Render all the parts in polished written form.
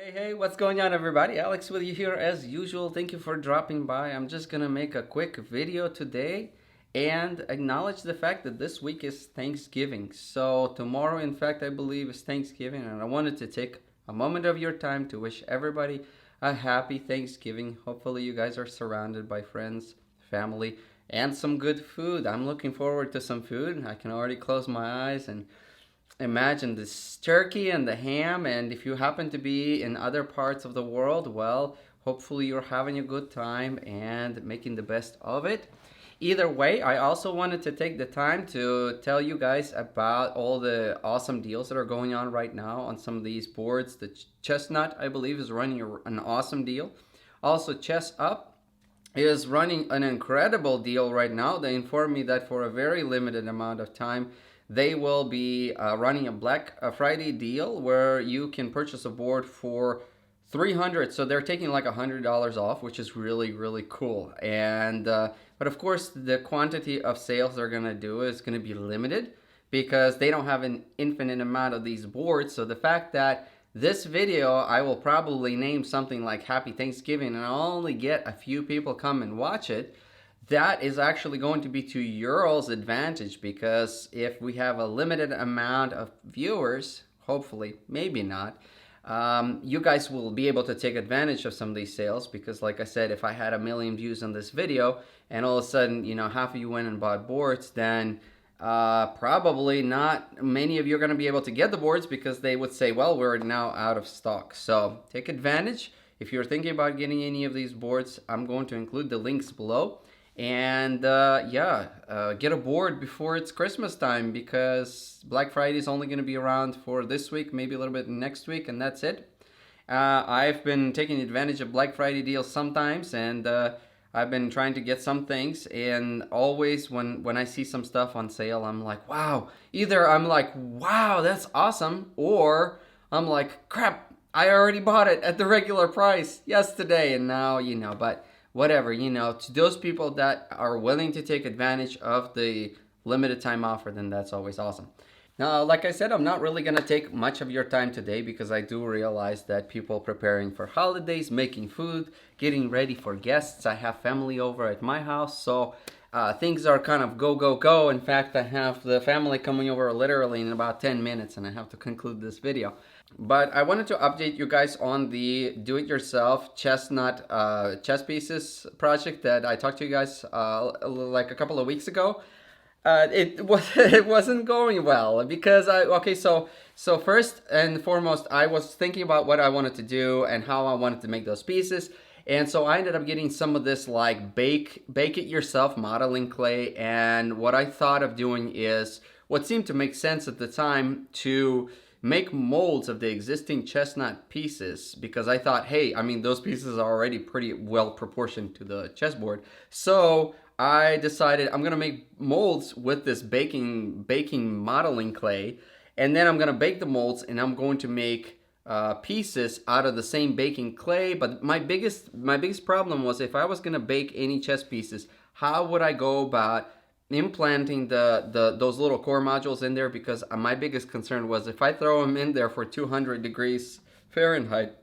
Hey, what's going on, everybody? Alex with you here as usual. Thank you for dropping by. I'm just gonna make a quick video today and acknowledge the fact that this week is Thanksgiving. So, tomorrow, in fact, I believe is Thanksgiving, and I wanted to take a moment of your time to wish everybody a happy Thanksgiving. Hopefully, you guys are surrounded by friends, family, and some good food. I'm looking forward to some food. I can already close my eyes and imagine this turkey and the ham. And if you happen to be in other parts of the world, well, hopefully you're having a good time and making the best of it. Either way, I also wanted to take the time to tell you guys about all the awesome deals that are going on right now on some of these boards. The Chestnut, I believe, is running an awesome deal. Also, Chess Up is running an incredible deal right now. They informed me that for a very limited amount of time, they will be running a Black Friday deal where you can purchase a board for 300. So they're taking like $100 off, which is really cool. And but of course, the quantity of sales they're gonna do is gonna be limited because they don't have an infinite amount of these boards. So the fact that this video I will probably name something like Happy Thanksgiving and I'll only get a few people come and watch it, that is actually going to be to your all's advantage, because if we have a limited amount of viewers, hopefully, maybe not, you guys will be able to take advantage of some of these sales. Because like I said, if I had 1,000,000 views on this video and all of a sudden, half of you went and bought boards, then probably not many of you are going to be able to get the boards because they would say, well, we're now out of stock. So take advantage. If you're thinking about getting any of these boards, I'm going to include the links below. And get a board before it's Christmas time, because Black Friday is only going to be around for this week, maybe a little bit next week, and that's it. I've been taking advantage of Black Friday deals sometimes, and I've been trying to get some things, and always when I see some stuff on sale, I'm like, wow. Either I'm like, wow, that's awesome, or I'm like, crap, I already bought it at the regular price yesterday, and now, but whatever, to those people that are willing to take advantage of the limited time offer, then that's always awesome. Now, like I said, I'm not really going to take much of your time today because I do realize that people preparing for holidays, making food, getting ready for guests. I have family over at my house, so things are kind of go. In fact, I have the family coming over literally in about 10 minutes and I have to conclude this video. But I wanted to update you guys on the do-it-yourself chestnut chess pieces project that I talked to you guys like a couple of weeks ago. It wasn't going well because so first and foremost, I was thinking about what I wanted to do and how I wanted to make those pieces. And so I ended up getting some of this like bake it yourself modeling clay, and what I thought of doing is what seemed to make sense at the time, to make molds of the existing chestnut pieces, because I thought, hey, I mean, those pieces are already pretty well proportioned to the chessboard. So I decided I'm gonna make molds with this baking modeling clay, and then I'm gonna bake the molds, and I'm going to make pieces out of the same baking clay. But my biggest problem was, if I was gonna bake any chess pieces, how would I go about implanting those little core modules in there? Because my biggest concern was, if I throw them in there for 200 degrees Fahrenheit,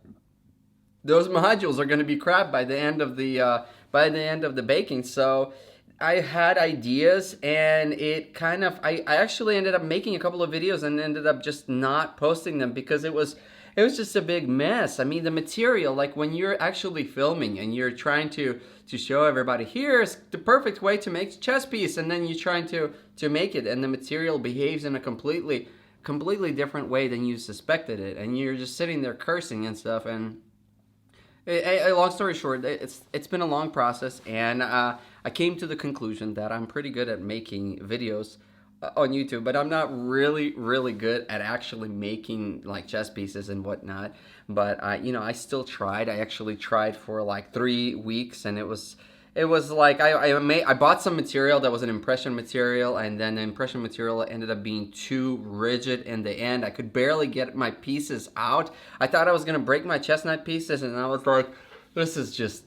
those modules are going to be crap by the end of the baking. So I had ideas, and I actually ended up making a couple of videos and ended up just not posting them because it was just a big mess. I mean, the material, like when you're actually filming and you're trying to show everybody, here's the perfect way to make a chess piece, and then you're trying to make it, and the material behaves in a completely different way than you suspected it, and you're just sitting there cursing and stuff. And a long story short, it's been a long process, and I came to the conclusion that I'm pretty good at making videos on YouTube, but I'm not really good at actually making like chess pieces and whatnot. But I still tried. I actually tried for like 3 weeks, and it was like I bought some material that was an impression material, and then the impression material ended up being too rigid in the end. I could barely get my pieces out. I thought I was gonna break my chestnut pieces, and I was like, this is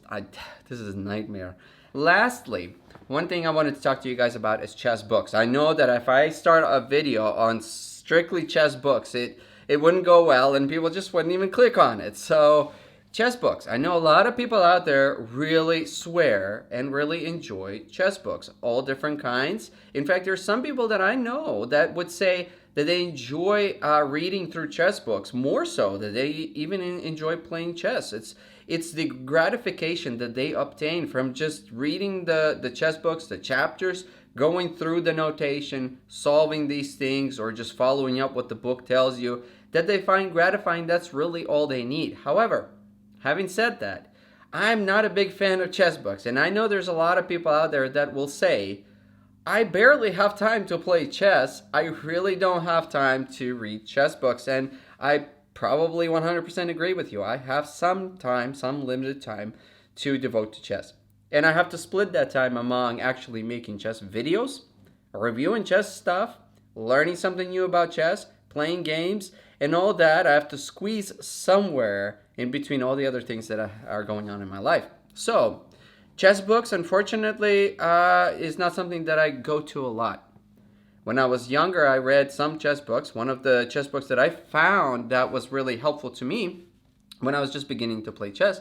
a nightmare. Lastly, one thing I wanted to talk to you guys about is chess books. I know that if I start a video on strictly chess books, it wouldn't go well and people just wouldn't even click on it. So chess books. I know a lot of people out there really swear and really enjoy chess books, all different kinds. In fact, there's some people that I know that would say that they enjoy reading through chess books more so that they even enjoy playing chess. It's the gratification that they obtain from just reading the chess books, the chapters, going through the notation, solving these things, or just following up what the book tells you, that they find gratifying. That's really all they need. However, having said that, I'm not a big fan of chess books, and I know there's a lot of people out there that will say, I barely have time to play chess. I really don't have time to read chess books, and I probably 100% agree with you. I have some time, some limited time to devote to chess. And I have to split that time among actually making chess videos, reviewing chess stuff, learning something new about chess, playing games, and all that I have to squeeze somewhere in between all the other things that are going on in my life. So, chess books, unfortunately, is not something that I go to a lot. When I was younger, I read some chess books. One of the chess books that I found that was really helpful to me when I was just beginning to play chess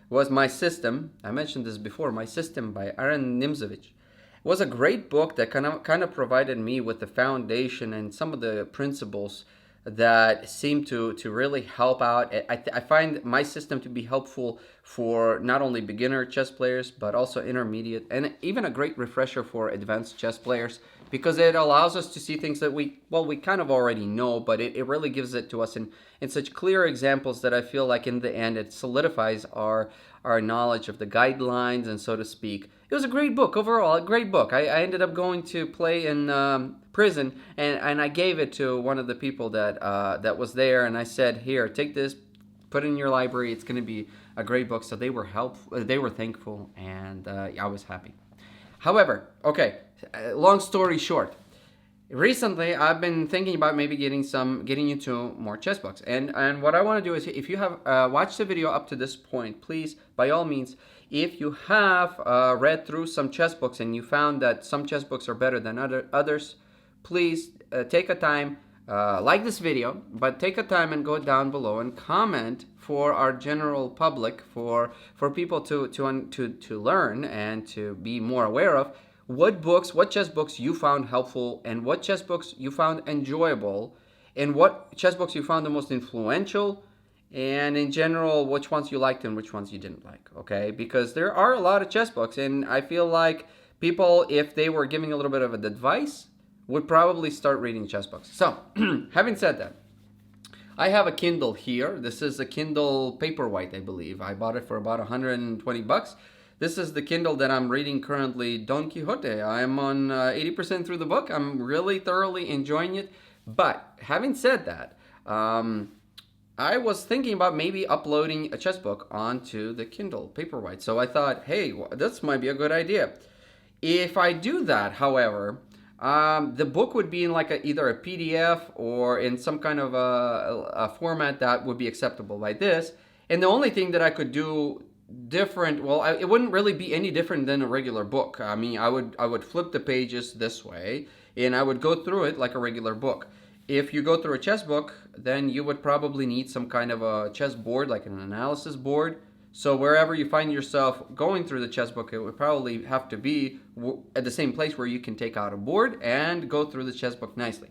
was My System. I mentioned this before, My System by Aaron Nimzovich. It was a great book that kind of provided me with the foundation and some of the principles that seem to really help out. I find My System to be helpful for not only beginner chess players, but also intermediate, and even a great refresher for advanced chess players, because it allows us to see things that we kind of already know, but it really gives it to us in such clear examples that I feel like in the end it solidifies our knowledge of the guidelines, and so to speak. It was a great book overall, a great book. I ended up going to play in prison, and I gave it to one of the people that was there, and I said, here, take this, put it in your library. It's going to be a great book. So they were helpful, they were thankful, and I was happy. However, okay, long story short, recently I've been thinking about maybe getting into more chess books, and what I want to do is, if you have watched the video up to this point, please, by all means, if you have read through some chess books and you found that some chess books are better than others, please take a time, like this video, but take a time and go down below and comment for our general public, for people to learn and to be more aware of what chess books you found helpful, and what chess books you found enjoyable, and what chess books you found the most influential, and in general, which ones you liked and which ones you didn't like, okay? Because there are a lot of chess books, and I feel like people, if they were giving a little bit of advice, would probably start reading chess books. So, having said that, I have a Kindle here. This is a Kindle Paperwhite, I believe. I bought it for about 120 bucks. This is the Kindle that I'm reading currently, Don Quixote. I'm on 80% through the book. I'm really thoroughly enjoying it. But having said that, I was thinking about maybe uploading a chess book onto the Kindle Paperwhite. So I thought, hey, this might be a good idea. If I do that, however, the book would be in like either a PDF or in some kind of a format that would be acceptable like this. And the only thing that I could do different, it wouldn't really be any different than a regular book. I mean, I would flip the pages this way, and I would go through it like a regular book. If you go through a chess book, then you would probably need some kind of a chessboard, like an analysis board. So wherever you find yourself going through the chess book, it would probably have to be at the same place where you can take out a board and go through the chess book nicely.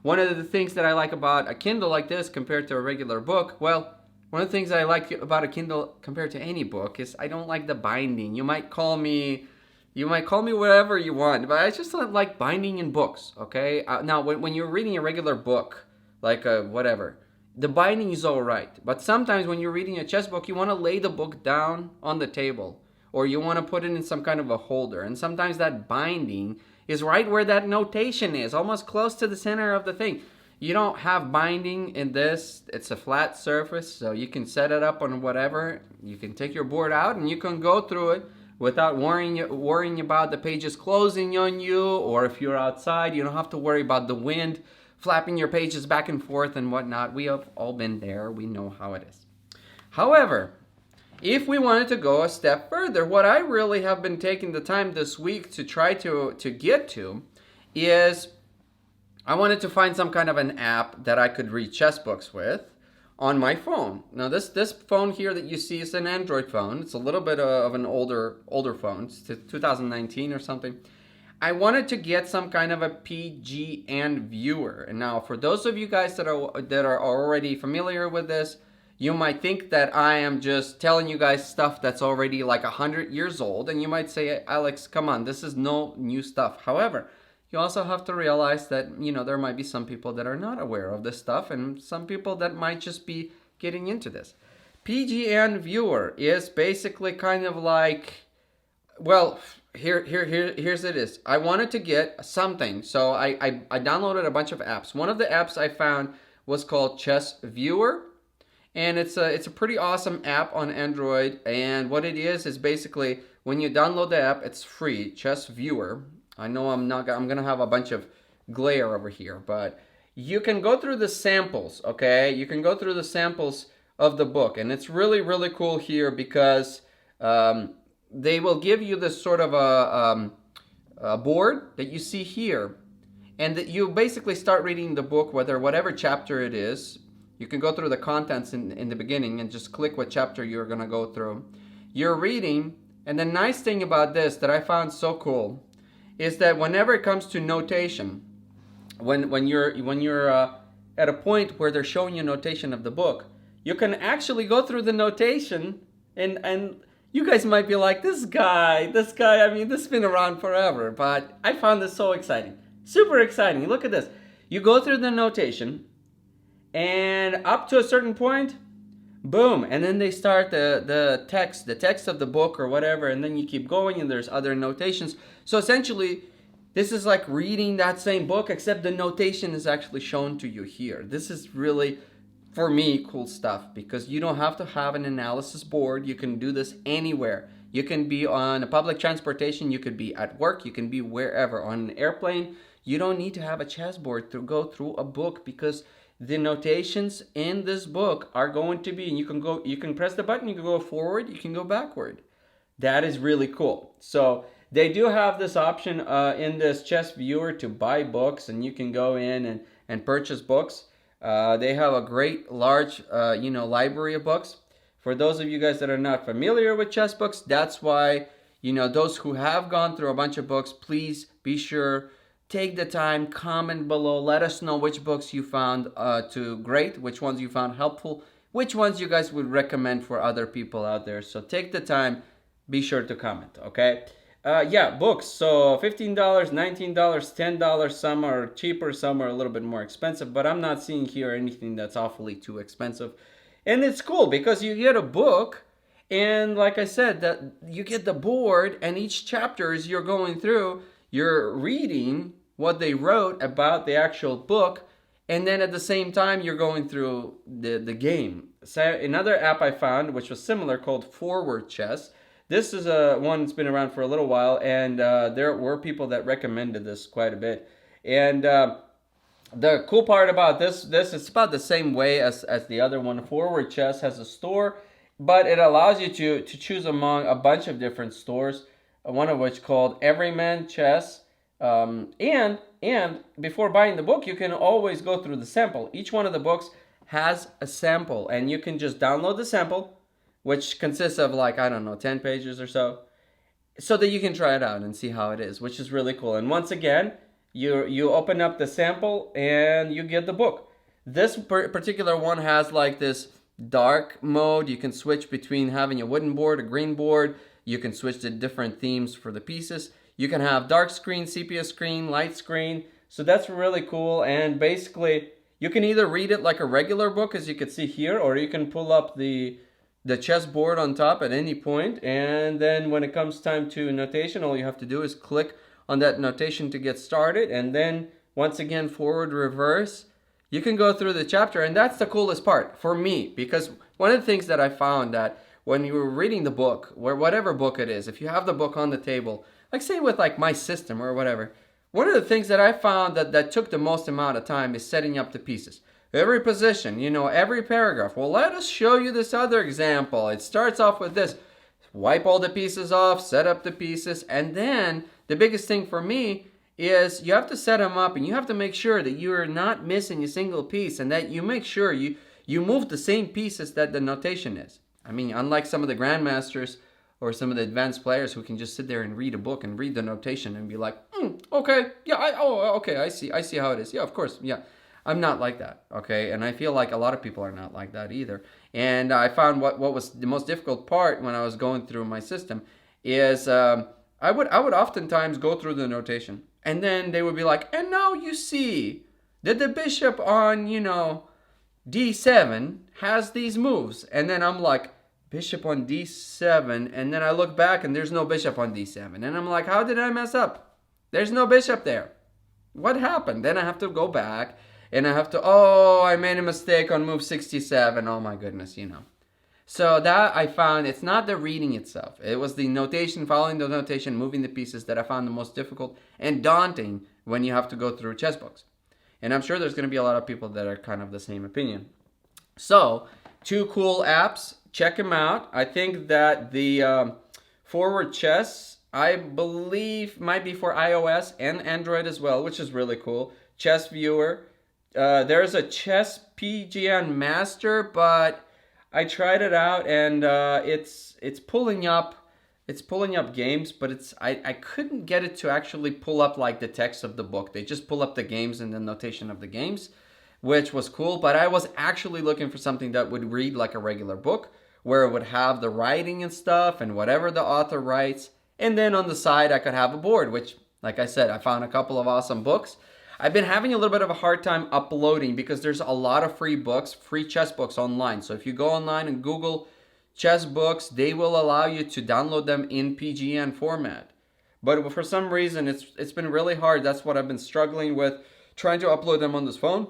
One of the things that I like about a Kindle like this compared to a regular book, one of the things I like about a Kindle compared to any book is I don't like the binding. You might call me whatever you want, but I just don't like binding in books, okay? Now, when you're reading a regular book, like whatever, the binding is all right. But sometimes when you're reading a chess book, you want to lay the book down on the table, or you want to put it in some kind of a holder. And sometimes that binding is right where that notation is, almost close to the center of the thing. You don't have binding in this. It's a flat surface, so you can set it up on whatever. You can take your board out and you can go through it without worrying about the pages closing on you, or if you're outside, you don't have to worry about the wind flapping your pages back and forth and whatnot. We have all been there. We know how it is. However, if we wanted to go a step further, what I really have been taking the time this week to try to get to is I wanted to find some kind of an app that I could read chess books with on my phone. Now this phone here that you see is an Android phone. It's a little bit of an older phone. It's 2019 or something. I wanted to get some kind of a PGN viewer. And now for those of you guys that are already familiar with this, you might think that I am just telling you guys stuff that's already like 100 years old, and you might say, Alex, come on, this is no new stuff. However, you also have to realize that, there might be some people that are not aware of this stuff and some people that might just be getting into this. PGN Viewer is basically kind of like, well, here's it is. I wanted to get something, so I downloaded a bunch of apps. One of the apps I found was called Chess Viewer, and it's a pretty awesome app on Android. And what it is basically when you download the app, it's free. Chess Viewer. I know I'm gonna have a bunch of glare over here, but you can go through the samples, okay? You can go through the samples of the book, and it's really, really cool here because they will give you this sort of a board that you see here, and that you basically start reading the book, whatever chapter it is. You can go through the contents in the beginning and just click what chapter you're gonna go through. You're reading, and the nice thing about this that I found so cool is that whenever it comes to notation, when you're at a point where they're showing you notation of the book, you can actually go through the notation, and you guys might be like, this guy, I mean, this has been around forever, but I found this so exciting. Super exciting. Look at this. You go through the notation, and up to a certain point, boom, and then they start the text of the book or whatever, and then you keep going, and there's other notations. So essentially, this is like reading that same book, except the notation is actually shown to you here. This is really, for me, cool stuff, because you don't have to have an analysis board. You can do this anywhere. You can be on a public transportation, you could be at work, you can be wherever. On an airplane, you don't need to have a chessboard to go through a book, because the notations in this book are going to be, and you can press the button, you can go forward, you can go backward. That is really cool. So they do have this option in this Chess Viewer to buy books, and you can go in and purchase books. They have a great large library of books. For those of you guys that are not familiar with chess books, that's why, those who have gone through a bunch of books, please be sure, take the time, comment below, let us know which books you found great, which ones you found helpful, which ones you guys would recommend for other people out there. So take the time, be sure to comment, okay? Books. So $15, $19, $10. Some are cheaper, some are a little bit more expensive, but I'm not seeing here anything that's awfully too expensive. And it's cool because you get a book, and like I said, that you get the board, and each chapter as you're going through, you're reading what they wrote about the actual book, and then at the same time you're going through the game. So another app I found, which was similar, called Forward Chess. This is one that's been around for a little while, and there were people that recommended this quite a bit. And the cool part about this it's about the same way as the other one. Forward Chess has a store, but it allows you to choose among a bunch of different stores, one of which called Everyman Chess. And before buying the book, you can always go through the sample. Each one of the books has a sample, and you can just download the sample, which consists of 10 pages or so that you can try it out and see how it is, which is really cool. And once again, you open up the sample and you get the book. This particular one has this dark mode. You can switch between having a wooden board, a green board. You can switch to different themes for the pieces. You can have dark screen, sepia screen, light screen. So that's really cool. And basically, you can either read it like a regular book, as you can see here, or you can pull up the chessboard on top at any point. And then when it comes time to notation, all you have to do is click on that notation to get started. And then once again, forward, reverse. You can go through the chapter. And that's the coolest part for me, because one of the things that I found that when you were reading the book, or whatever book it is, if you have the book on the table, say with my system or whatever, one of the things that I found that took the most amount of time is setting up the pieces. Every position, every paragraph. Well, let us show you this other example. It starts off with this. Wipe all the pieces off, set up the pieces, and then the biggest thing for me is you have to set them up and you have to make sure that you're not missing a single piece and that you make sure you move the same pieces that the notation is. I mean, unlike some of the grandmasters or some of the advanced players who can just sit there and read a book and read the notation and be like, okay, yeah, okay, I see how it is. Yeah, of course, yeah. I'm not like that, okay? And I feel like a lot of people are not like that either. And I found what was the most difficult part when I was going through my system is I would oftentimes go through the notation, and then they would be like, and now you see that the bishop on, d7 has these moves. And then I'm like, bishop on d7, and then I look back and there's no bishop on d7. And I'm like, how did I mess up? There's no bishop there. What happened? Then I have to go back and I have to, I made a mistake on move 67. Oh my goodness, So that I found, it's not the reading itself. It was the notation, following the notation, moving the pieces that I found the most difficult and daunting when you have to go through chess books. And I'm sure there's going to be a lot of people that are kind of the same opinion. So, 2 cool apps. Check them out. I think that the Forward Chess, I believe, might be for iOS and Android as well, which is really cool. Chess Viewer. There's a Chess PGN Master, but I tried it out and it's pulling up games, but I couldn't get it to actually pull up like the text of the book. They just pull up the games and the notation of the games, which was cool. But I was actually looking for something that would read like a regular book, where it would have the writing and stuff and whatever the author writes, and then on the side I could have a board, which, like I said, I found a couple of awesome books. I've been having a little bit of a hard time uploading because there's a lot of free books, free chess books online. So if you go online and Google chess books, they will allow you to download them in PGN format. But for some reason, it's been really hard. That's what I've been struggling with, trying to upload them on this phone.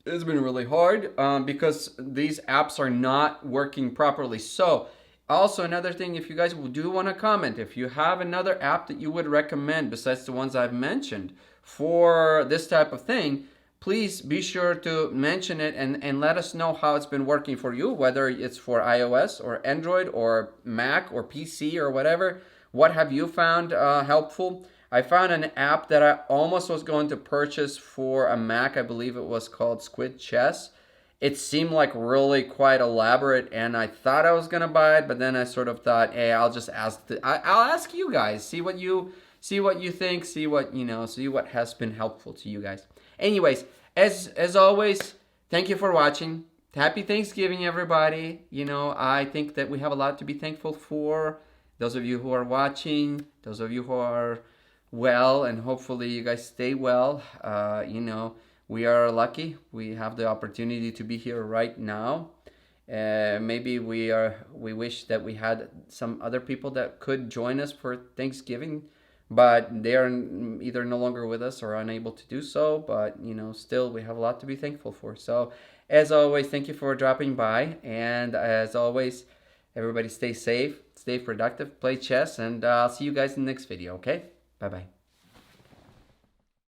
It's been really hard because these apps are not working properly. So also another thing, if you guys do want to comment, if you have another app that you would recommend besides the ones I've mentioned for this type of thing, please be sure to mention it and let us know how it's been working for you, whether it's for iOS or Android or Mac or PC or whatever. What have you found helpful? I found an app that I almost was going to purchase for a Mac. I believe it was called Squid Chess. It seemed like really quite elaborate, and I thought I was going to buy it, but then I sort of thought, hey, I'll just I'll ask you guys, see what you think, see what has been helpful to you guys. Anyways, as always, thank you for watching. Happy Thanksgiving, everybody. I think that we have a lot to be thankful for. Those of you who are watching, those of you who are well, and hopefully you guys stay well. We are lucky. We have the opportunity to be here right now. Maybe we wish that we had some other people that could join us for Thanksgiving, but they are either no longer with us or unable to do so. But still, we have a lot to be thankful for. So as always, thank you for dropping by, and as always, everybody stay safe, stay productive, play chess, and I'll see you guys in the next video. Okay, bye bye.